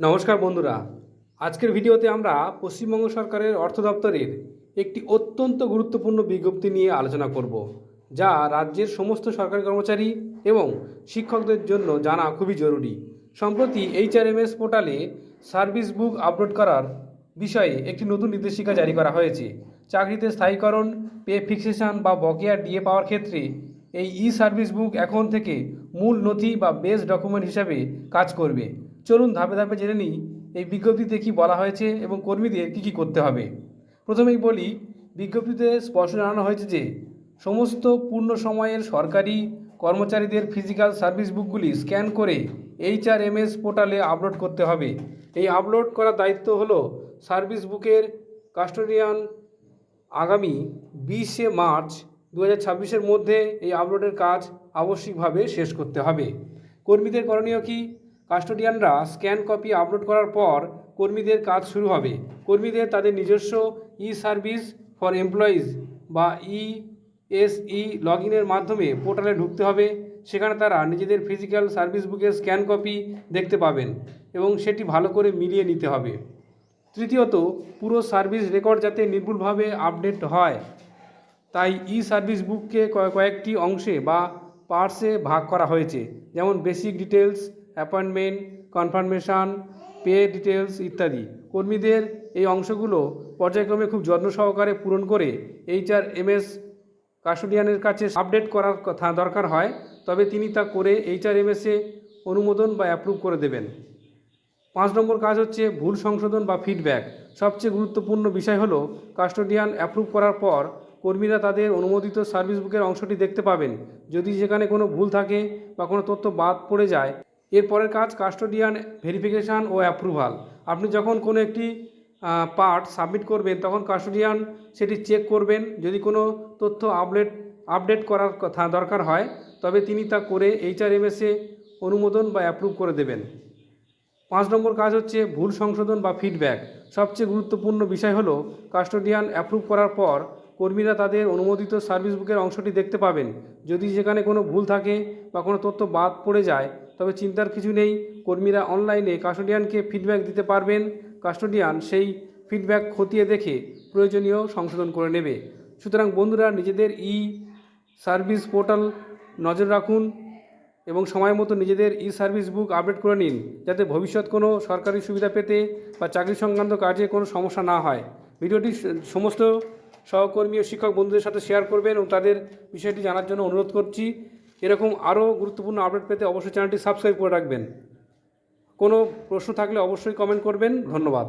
নমস্কার বন্ধুরা, আজকের ভিডিওতে আমরা পশ্চিমবঙ্গ সরকারের অর্থ দপ্তরের একটি অত্যন্ত গুরুত্বপূর্ণ বিজ্ঞপ্তি নিয়ে আলোচনা করব, যা রাজ্যের সমস্ত সরকারি কর্মচারী এবং শিক্ষকদের জন্য জানা খুবই জরুরি। সম্প্রতি এইচআরএমএস পোর্টালে সার্ভিস বুক আপলোড করার বিষয়ে একটি নতুন নির্দেশিকা জারি করা হয়েছে। চাকরিতে স্থায়ীকরণ, পে ফিক্সেশন বা বকেয়া ডিএ পাওয়ার ক্ষেত্রে এই সার্ভিস বুক এখন থেকে মূল নথি বা বেস ডকুমেন্ট হিসাবে কাজ করবে। চলুন ধাপে ধাপে জেনে নিই এই বিজ্ঞপ্তিতে কী বলা হয়েছে এবং কর্মীদের কী কী করতে হবে। প্রথমেই বলি, বিজ্ঞপ্তিতে স্পষ্ট জানানো হয়েছে যে সমস্ত পূর্ণ সময়ের সরকারি কর্মচারীদের ফিজিক্যাল সার্ভিস বুকগুলি স্ক্যান করে এইচআরএমএস পোর্টালে আপলোড করতে হবে। এই আপলোড করার দায়িত্ব হলো সার্ভিস বুকের কাস্টোডিয়ান। আগামী 20শে মার্চ 2026-এর মধ্যে এই আপলোডের কাজ আবশ্যিকভাবে শেষ করতে হবে। কর্মীদের করণীয় কি? কাস্টোডিয়ানরা স্ক্যান কপি আপলোড করার পর কর্মীদের কাজ শুরু হবে। কর্মীদের তাদের নিজস্ব সার্ভিস ফর এমপ্লয়িজ বা ইএসই লগ ইনের মাধ্যমে পোর্টালে ঢুকতে হবে। সেখানে তারা নিজেদের ফিজিক্যাল সার্ভিস বুকের স্ক্যান কপি দেখতে পাবেন এবং সেটি ভালো করে মিলিয়ে নিতে হবে। তৃতীয়ত, পুরো সার্ভিস রেকর্ড যাতে নির্ভুলভাবে আপডেট হয়, তাই সার্ভিস বুককে কয়েকটি অংশে বা পার্টসে ভাগ করা হয়েছে, যেমন basic details, appointment, confirmation, pay details ইত্যাদি। কর্মীদের এই অংশগুলো পর্যায়ক্রমে খুব যত্ন সহকারে পূরণ করে এইচআরএমএস কাস্টোডিয়ানের কাছে আপডেট করার কথা দরকার হয়, তবে তিনি তা করে এইচআরএমএসে অনুমোদন বা অ্যাপ্রুভ করে দেবেন। 5 নম্বর কাজ হচ্ছে ভুল সংশোধন বা ফিডব্যাক। সবচেয়ে গুরুত্বপূর্ণ বিষয় হলো কাস্টোডিয়ান অ্যাপ্রুভ করার পর কর্মীরা তাদের অনুমোদিত সার্ভিস বুকের অংশটি দেখতে পাবেন। যদি সেখানে কোনো ভুল থাকে বা কোনো তথ্য বাদ পড়ে যায়, এরপরের কাজ কাস্টোডিয়ান ভেরিফিকেশান ও অ্যাপ্রুভাল। আপনি যখন কোনো একটি পার্ট সাবমিট করবেন তখন কাস্টোডিয়ান সেটি চেক করবেন। যদি কোনো তথ্য আপডেট করার কথা দরকার হয়, তবে তিনি তা করে এইচআরএমএসে অনুমোদন বা অ্যাপ্রুভ করে দেবেন। 5 নম্বর কাজ হচ্ছে ভুল সংশোধন বা ফিডব্যাক। সবচেয়ে গুরুত্বপূর্ণ বিষয় হলো কাস্টোডিয়ান অ্যাপ্রুভ করার পর কর্মীরা তাদের অনুমোদিত সার্ভিস বুকের অংশটি দেখতে পাবেন। যদি সেখানে কোনো ভুল থাকে বা কোনো তথ্য বাদ পড়ে যায়, তবে চিন্তার কিছু নেই, কর্মীরা অনলাইনে কাস্টোডিয়ানকে ফিডব্যাক দিতে পারবেন। কাস্টোডিয়ান সেই ফিডব্যাক খতিয়ে দেখে প্রয়োজনীয় সংশোধন করে নেবে। সুতরাং বন্ধুরা, নিজেদের সার্ভিস পোর্টাল নজর রাখুন এবং সময় মতো নিজেদের সার্ভিস বুক আপডেট করে নিন, যাতে ভবিষ্যৎ কোনো সরকারি সুবিধা পেতে বা চাকরি সংক্রান্ত কাজে কোনো সমস্যা না হয়। ভিডিওটি সমস্ত সহকর্মী ও শিক্ষক বন্ধুদের সাথে শেয়ার করবেন এবং তাদের বিষয়টি জানার জন্য অনুরোধ করছি। এরকম আরও গুরুত্বপূর্ণ আপডেট পেতে অবশ্যই চ্যানেলটি সাবস্ক্রাইব করে রাখবেন। কোনো প্রশ্ন থাকলে অবশ্যই কমেন্ট করবেন। ধন্যবাদ।